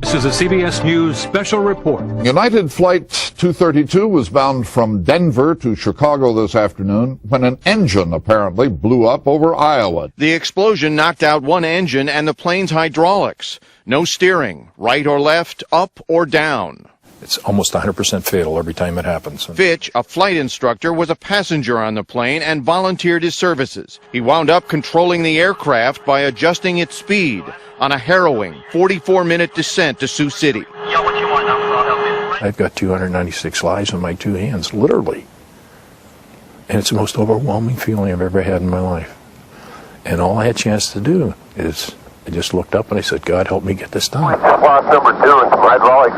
This is a CBS News special report. United Flight 232 was bound from Denver to Chicago this afternoon when an engine apparently blew up over Iowa. The explosion knocked out one engine and the plane's hydraulics. No steering, right or left, up or down. It's almost 100% fatal every time it happens. Fitch, a flight instructor, was a passenger on the plane and volunteered his services. He wound up controlling the aircraft by adjusting its speed on a harrowing 44-minute descent to Sioux City. Yeah, what you want now, I'll help you. I've got 296 lives in my two hands, literally. And it's the most overwhelming feeling I've ever had in my life. And all I had a chance to do is I just looked up and I said, God, help me get this done. Loss number 2 and some hydraulics.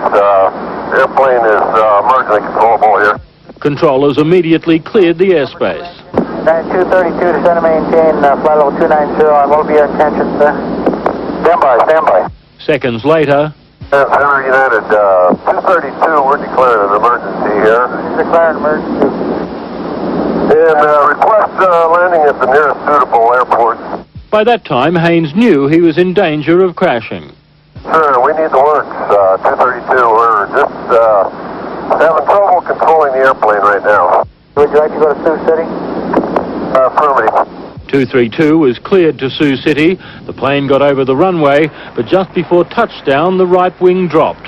Airplane is emergency controllable here. Controllers immediately cleared the airspace. 9232 to center maintain, flight level 290. I will be your attention, sir. Stand by. Seconds later, Center United, 232, we're declaring an emergency here. Declare an emergency. And request landing at the nearest suitable airport. by that time Haynes knew he was in danger of crashing. Sir, we need the works, 232. We're just having trouble controlling the airplane right now. Would you like to go to Sioux City? Affirmative. 232 was cleared to Sioux City. The plane got over the runway, but just before touchdown, the right wing dropped.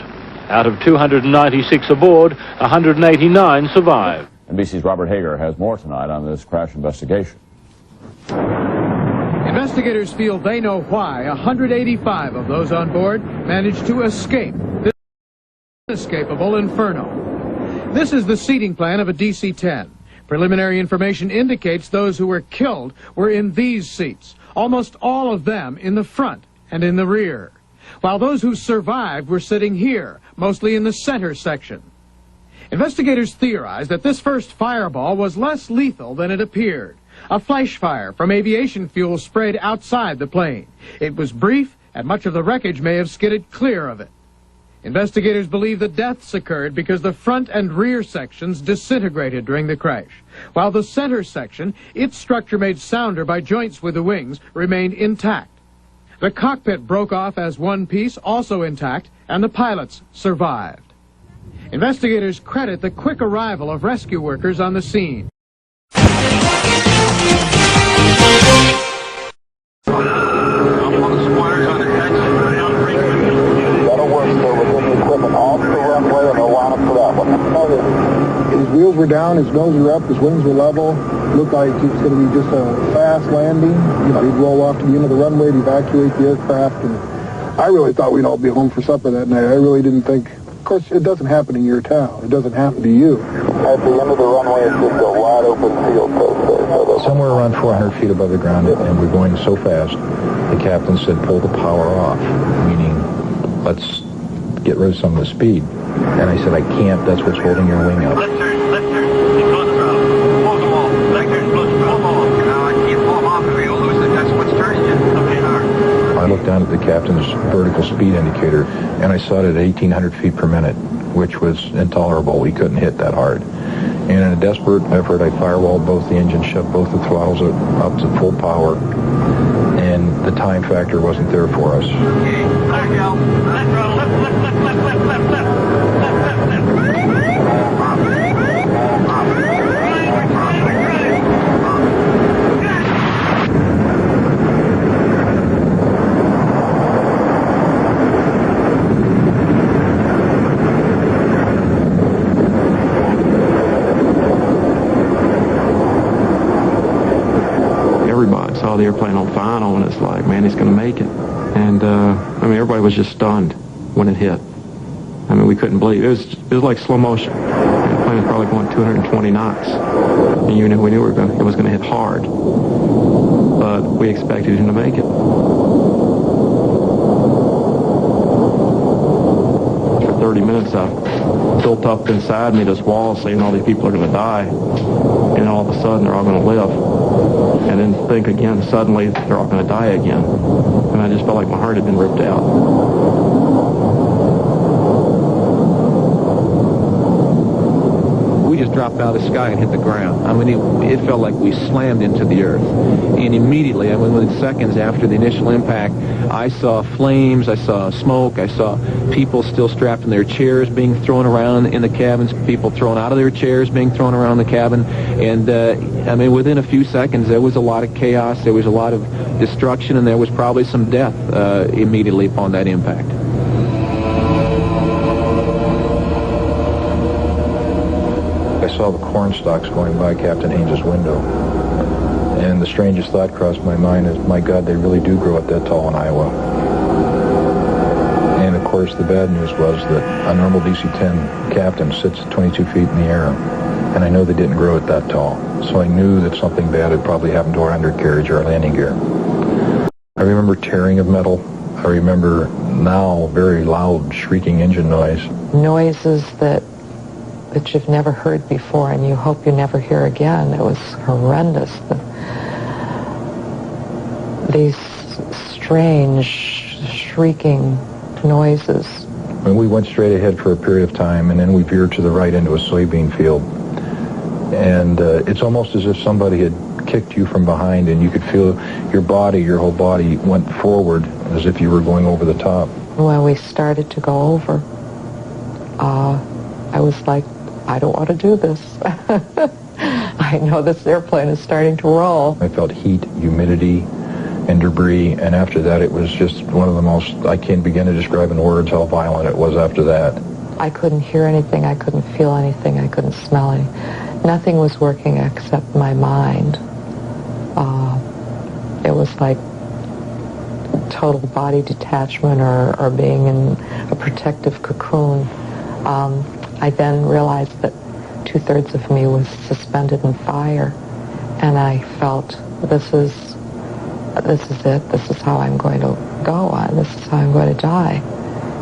Out of 296 aboard, 189 survived. NBC's Robert Hager has more tonight on this crash investigation. Investigators feel they know why 185 of those on board managed to escape this inescapable inferno. This is the seating plan of a DC-10. Preliminary information indicates those who were killed were in these seats, almost all of them in the front and in the rear, while those who survived were sitting here, mostly in the center section. Investigators theorize that this first fireball was less lethal than it appeared. A flash fire from aviation fuel sprayed outside the plane. It was brief, and much of the wreckage may have skidded clear of it. Investigators believe the deaths occurred because the front and rear sections disintegrated during the crash, while the center section, its structure made sounder by joints with the wings, remained intact. The cockpit broke off as one piece, also intact, and the pilots survived. Investigators credit the quick arrival of rescue workers on the scene. His wheels were down, his nose were up, his wings were level. Looked like it was going to be just a fast landing. You know, he'd roll off to the end of the runway to evacuate the aircraft. And I really thought we'd all be home for supper that night. I really didn't think. Of course, it doesn't happen in your town. It doesn't happen to you. At the end of the runway, it's just a wide open field. Somewhere around 400 feet above the ground, and we're going so fast, the captain said, pull the power off, meaning let's get rid of some of the speed. And I said, I can't. That's what's holding your wing up. Left turn. Close the throttle. Close them all. Back turn, close the throttle. Now, I can't pull them off if you lose it. That's what's turning you. Okay, hard. I looked down at the captain's vertical speed indicator, and I saw it at 1,800 feet per minute, which was intolerable. We couldn't hit that hard. And in a desperate effort, I firewalled both the engines, shoved both the throttles up to full power, and the time factor wasn't there for us. Okay, there you go. Left throttle. Left. Everybody saw the airplane on final, and it's like, man, he's going to make it. And I mean, everybody was just stunned when it hit. I mean, we couldn't believe it. It was like slow motion. The plane was probably going 220 knots, and we knew it was going to hit hard. But we expected him to make it. For 30 minutes, I built up inside me this wall, saying all these people are going to die, and all of a sudden they're all going to live. And then think again, suddenly they're all going to die again. And I just felt like my heart had been ripped out. We just dropped out of the sky and hit the ground. I mean, it felt like we slammed into the earth. And immediately, I mean, within seconds after the initial impact, I saw flames, I saw smoke, I saw people still strapped in their chairs being thrown around in the cabins, people thrown out of their chairs being thrown around the cabin. And, I mean, within a few seconds, there was a lot of chaos, there was a lot of destruction, and there was probably some death immediately upon that impact. I saw the corn stalks going by Captain Haynes' window, and the strangest thought crossed my mind is, my God, they really do grow up that tall in Iowa. And of course, the bad news was that a normal DC-10 captain sits 22 feet in the air, and I know they didn't grow it that tall. So I knew that something bad had probably happened to our undercarriage or our landing gear. I remember tearing of metal. I remember now very loud shrieking engine noise. Noises that you've never heard before and you hope you never hear again. It was horrendous. These strange shrieking noises. And we went straight ahead for a period of time, and then we veered to the right into a soybean field. And it's almost as if somebody had kicked you from behind, and you could feel your body, your whole body went forward as if you were going over the top. When we started to go over, I was like, I don't want to do this. I know this airplane is starting to roll. I felt heat, humidity, and debris, and after that it was just one of the most, I can't begin to describe in words how violent it was after that. I couldn't hear anything, I couldn't feel anything, I couldn't smell anything. Nothing was working except my mind. It was like total body detachment or being in a protective cocoon. I then realized that 2/3 of me was suspended in fire, and I felt this is it. This is how I'm going to go. This is how I'm going to die.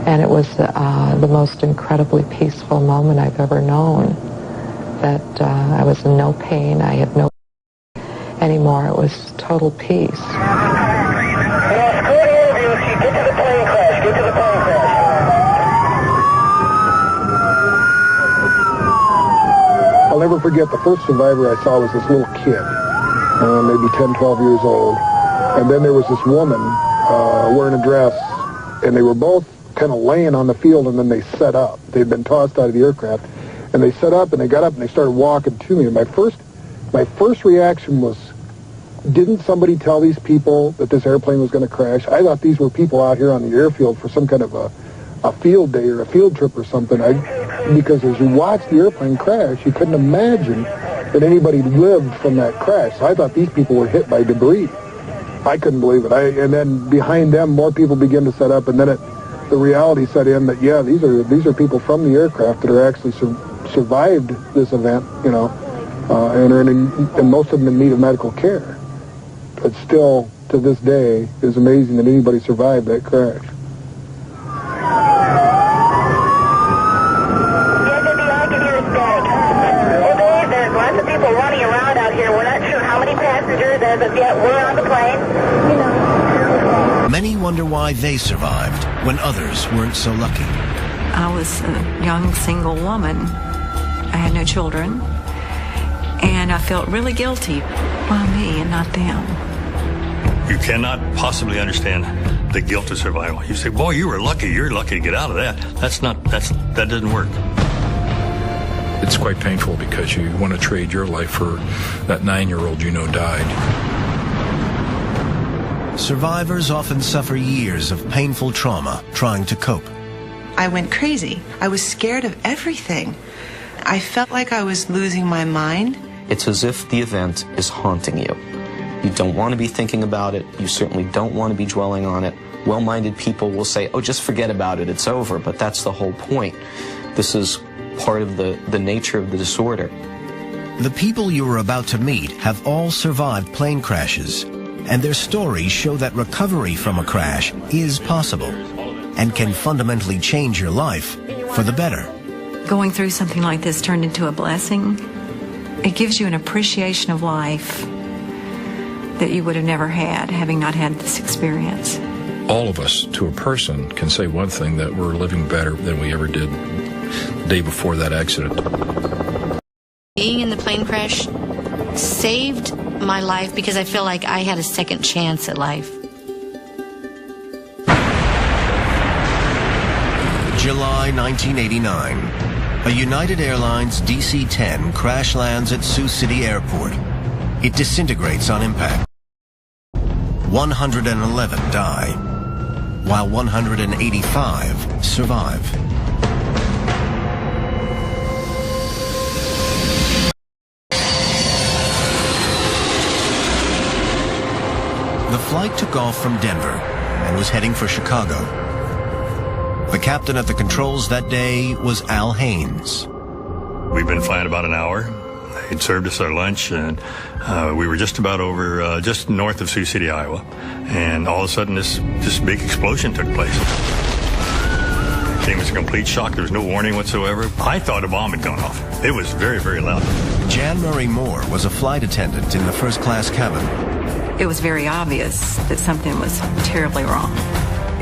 And it was the most incredibly peaceful moment I've ever known. That I was in no pain. I had no anymore. It was total peace. I'll never forget the first survivor I saw was this little kid, maybe 10, 12 years old. And then there was this woman wearing a dress, and they were both kind of laying on the field, and then they set up. They'd been tossed out of the aircraft, and they set up, and they got up, and they started walking to me. And my first reaction was, didn't somebody tell these people that this airplane was going to crash? I thought these were people out here on the airfield for some kind of a field day or a field trip or something. Because as you watched the airplane crash, you couldn't imagine that anybody lived from that crash. So I thought these people were hit by debris. I couldn't believe it. And then behind them, more people began to set up, and then the reality set in that, yeah, these are people from the aircraft that are actually survived this event, you know, and most of them in need of medical care. But still, to this day, it's amazing that anybody survived that crash. Many wonder why they survived when others weren't so lucky. I was a young single woman. I had no children, and I felt really guilty. Why me and not them? You cannot possibly understand the guilt of survival. You say, boy, you were lucky. You're lucky to get out of that. That doesn't work. It's quite painful because you want to trade your life for that 9-year-old you know died. Survivors often suffer years of painful trauma trying to cope. I went crazy. I was scared of everything. I felt like I was losing my mind. It's as if the event is haunting you. You don't want to be thinking about it. You certainly don't want to be dwelling on it. Well-minded people will say, oh, just forget about it. It's over. But that's the whole point. This is part of the nature of the disorder. The people you are about to meet have all survived plane crashes, and their stories show that recovery from a crash is possible and can fundamentally change your life for the better. Going through something like this turned into a blessing. It gives you an appreciation of life that you would have never had, having not had this experience. All of us, to a person, can say one thing, that we're living better than we ever did the day before that accident. Being in the plane crash saved my life because I feel like I had a second chance at life. July 1989. A United Airlines DC-10 crash lands at Sioux City Airport. It disintegrates on impact. 111 die, while 185 survive. The flight took off from Denver and was heading for Chicago. The captain at the controls that day was Al Haynes. We'd been flying about an hour. They'd served us our lunch, and we were just about over, just north of Sioux City, Iowa. And all of a sudden, this big explosion took place. It came as a complete shock. There was no warning whatsoever. I thought a bomb had gone off. It was very, very loud. Jan Murray Moore was a flight attendant in the first-class cabin. It was very obvious that something was terribly wrong.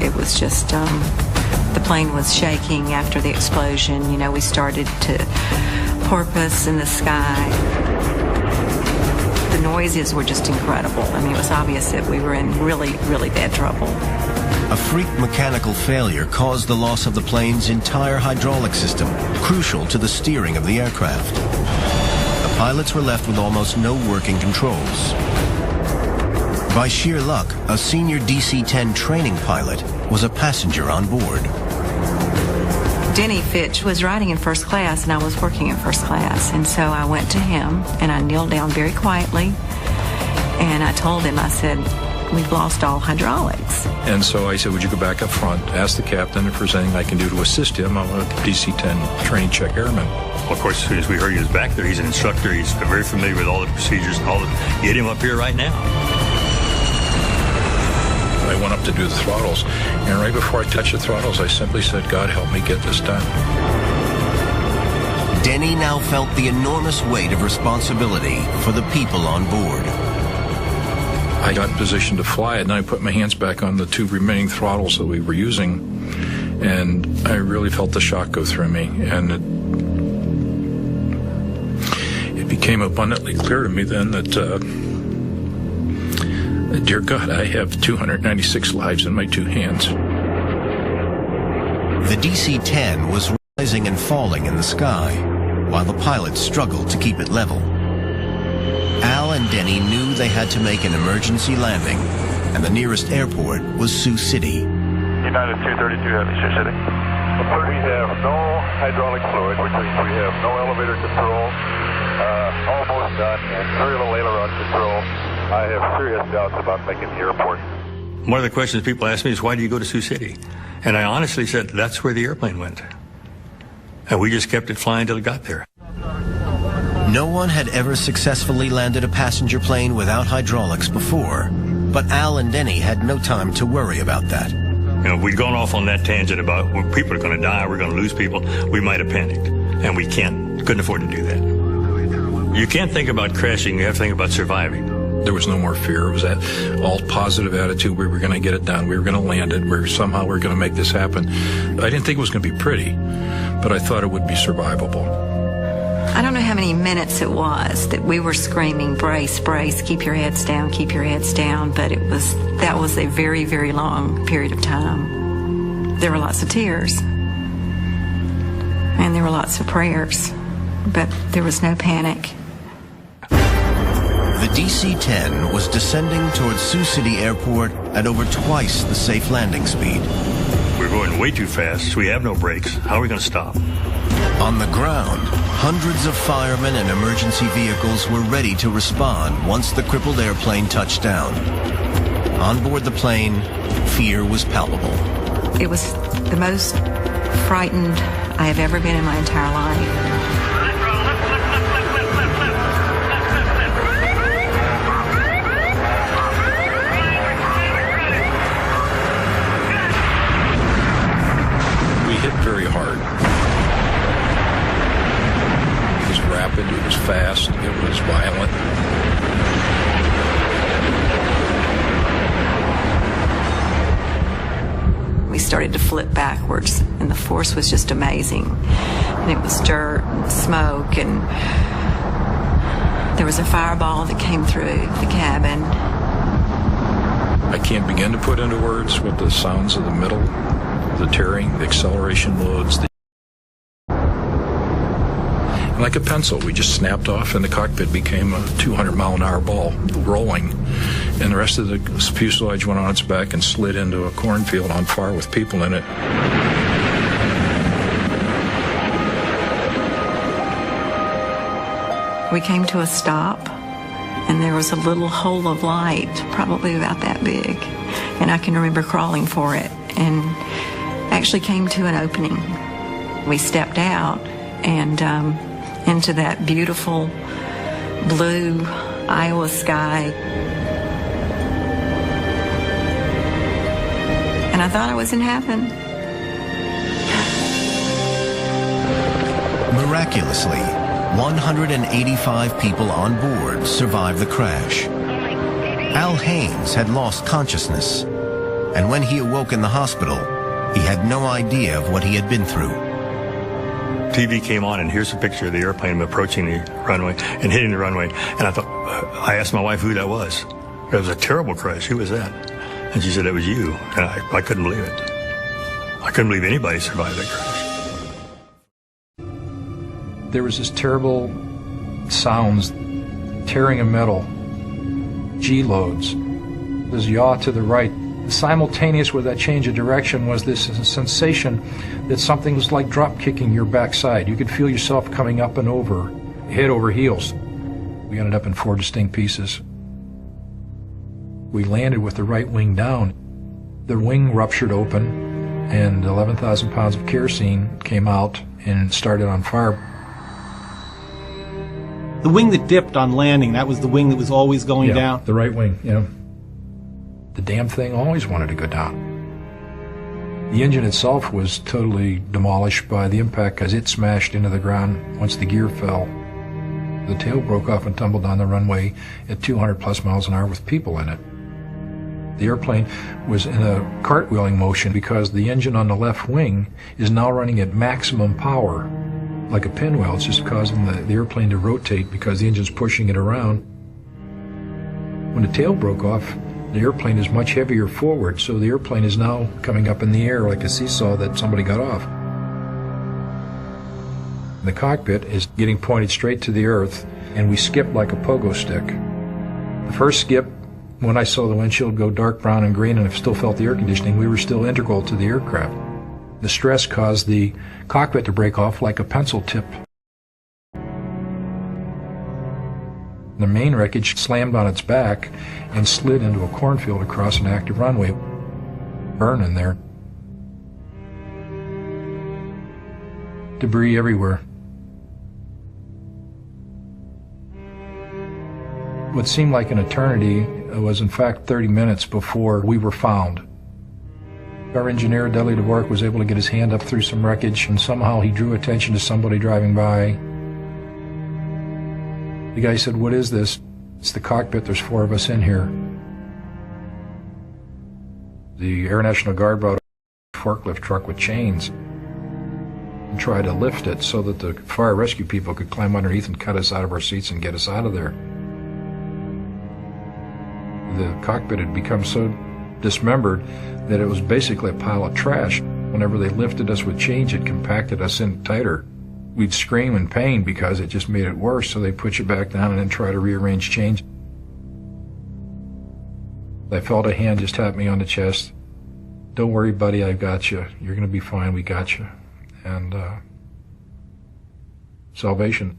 It was just, the plane was shaking after the explosion. You know, we started to porpoise in the sky. The noises were just incredible. I mean, it was obvious that we were in really, really bad trouble. A freak mechanical failure caused the loss of the plane's entire hydraulic system, crucial to the steering of the aircraft. The pilots were left with almost no working controls. By sheer luck, a senior DC-10 training pilot was a passenger on board. Denny Fitch was riding in first class, and I was working in first class. And so I went to him, and I kneeled down very quietly, and I told him, I said, we've lost all hydraulics. And so I said, would you go back up front, ask the captain if there's anything I can do to assist him. I'm a DC-10 training check airman. Well, of course, as soon as we heard he was back there, he's an instructor. He's very familiar with all the procedures and all that. Get him up here right now. I went up to do the throttles, and right before I touched the throttles, I simply said, God, help me get this done. Denny now felt the enormous weight of responsibility for the people on board. I got positioned to fly it, and I put my hands back on the two remaining throttles that we were using, and I really felt the shock go through me, and it became abundantly clear to me then that dear God, I have 296 lives in my two hands. The DC-10 was rising and falling in the sky, while the pilots struggled to keep it level. Al and Denny knew they had to make an emergency landing, and the nearest airport was Sioux City. United 232 Heavy, Sioux City. We have no hydraulic fluid, which means we have no elevator control, almost done, and very little aileron control. I have serious doubts about making the airport. One of the questions people ask me is, why do you go to Sioux City? And I honestly said, that's where the airplane went. And we just kept it flying till it got there. No one had ever successfully landed a passenger plane without hydraulics before, but Al and Denny had no time to worry about that. You know, if we'd gone off on that tangent about well, people are going to die, we're going to lose people, we might have panicked. And we couldn't afford to do that. You can't think about crashing, you have to think about surviving. There was no more fear. It was that all positive attitude. We were going to get it done. We were going to land it. Somehow we were going to make this happen. I didn't think it was going to be pretty, but I thought it would be survivable. I don't know how many minutes it was that we were screaming, brace, brace, keep your heads down, keep your heads down, but that was a very, very long period of time. There were lots of tears, and there were lots of prayers, but there was no panic. The DC-10 was descending towards Sioux City Airport at over twice the safe landing speed. We're going way too fast. We have no brakes. How are we going to stop? On the ground, hundreds of firemen and emergency vehicles were ready to respond once the crippled airplane touched down. On board the plane, fear was palpable. It was the most frightened I have ever been in my entire life. Very hard. It was rapid, it was fast, it was violent. We started to flip backwards, and the force was just amazing. And it was dirt and smoke, and There was a fireball that came through the cabin. I can't begin to put into words what the sounds of the middle, the tearing, the acceleration loads. Like a pencil, we just snapped off and the cockpit became a 200-mile-an-hour ball rolling. And the rest of the fuselage went on its back and slid into a cornfield on fire with people in it. We came to a stop, and there was a little hole of light, probably about that big. And I can remember crawling for it and actually came to an opening. We stepped out and into that beautiful blue Iowa sky. And I thought I was in heaven. Miraculously, 185 people on board survived the crash. Al Haynes had lost consciousness, and when he awoke in the hospital, he had no idea of what he had been through. TV came on, and here's a picture of the airplane approaching the runway and hitting the runway. And I asked my wife who that was. It was a terrible crash. Who was that? And she said, it was you. And I couldn't believe it. I couldn't believe anybody survived that crash. There was this terrible sounds, tearing of metal, G-loads. There's yaw to the right. Simultaneous with that change of direction was this sensation that something was like drop kicking your backside. You could feel yourself coming up and over, head over heels. We ended up in 4 distinct pieces. We landed with the right wing down. The wing ruptured open, and 11,000 pounds of kerosene came out and started on fire. The wing that dipped on landing, that was the wing that was always going down? The right wing, yeah. The damn thing always wanted to go down. The engine itself was totally demolished by the impact because it smashed into the ground once the gear fell. The tail broke off and tumbled down the runway at 200 plus miles an hour with people in it. The airplane was in a cartwheeling motion because the engine on the left wing is now running at maximum power. Like a pinwheel, it's just causing the airplane to rotate because the engine's pushing it around. When the tail broke off, the airplane is much heavier forward, so the airplane is now coming up in the air like a seesaw that somebody got off. The cockpit is getting pointed straight to the earth, and we skipped like a pogo stick. The first skip, when I saw the windshield go dark brown and green and I still felt the air conditioning, we were still integral to the aircraft. The stress caused the cockpit to break off like a pencil tip. The main wreckage slammed on its back and slid into a cornfield across an active runway, burning there. Debris everywhere. What seemed like an eternity was in fact 30 minutes before we were found. Our engineer, Dudley DeVork, was able to get his hand up through some wreckage, and somehow he drew attention to somebody driving by. The guy said, "What is this?" "It's the cockpit. There's 4 of us in here." The Air National Guard brought a forklift truck with chains and tried to lift it so that the fire rescue people could climb underneath and cut us out of our seats and get us out of there. The cockpit had become so dismembered that it was basically a pile of trash. Whenever they lifted us with chains, it compacted us in tighter. We'd scream in pain because it just made it worse, so they put you back down and then try to rearrange chains. I felt a hand just tap me on the chest. "Don't worry, buddy, I've got you. You're going to be fine. We got you." And salvation.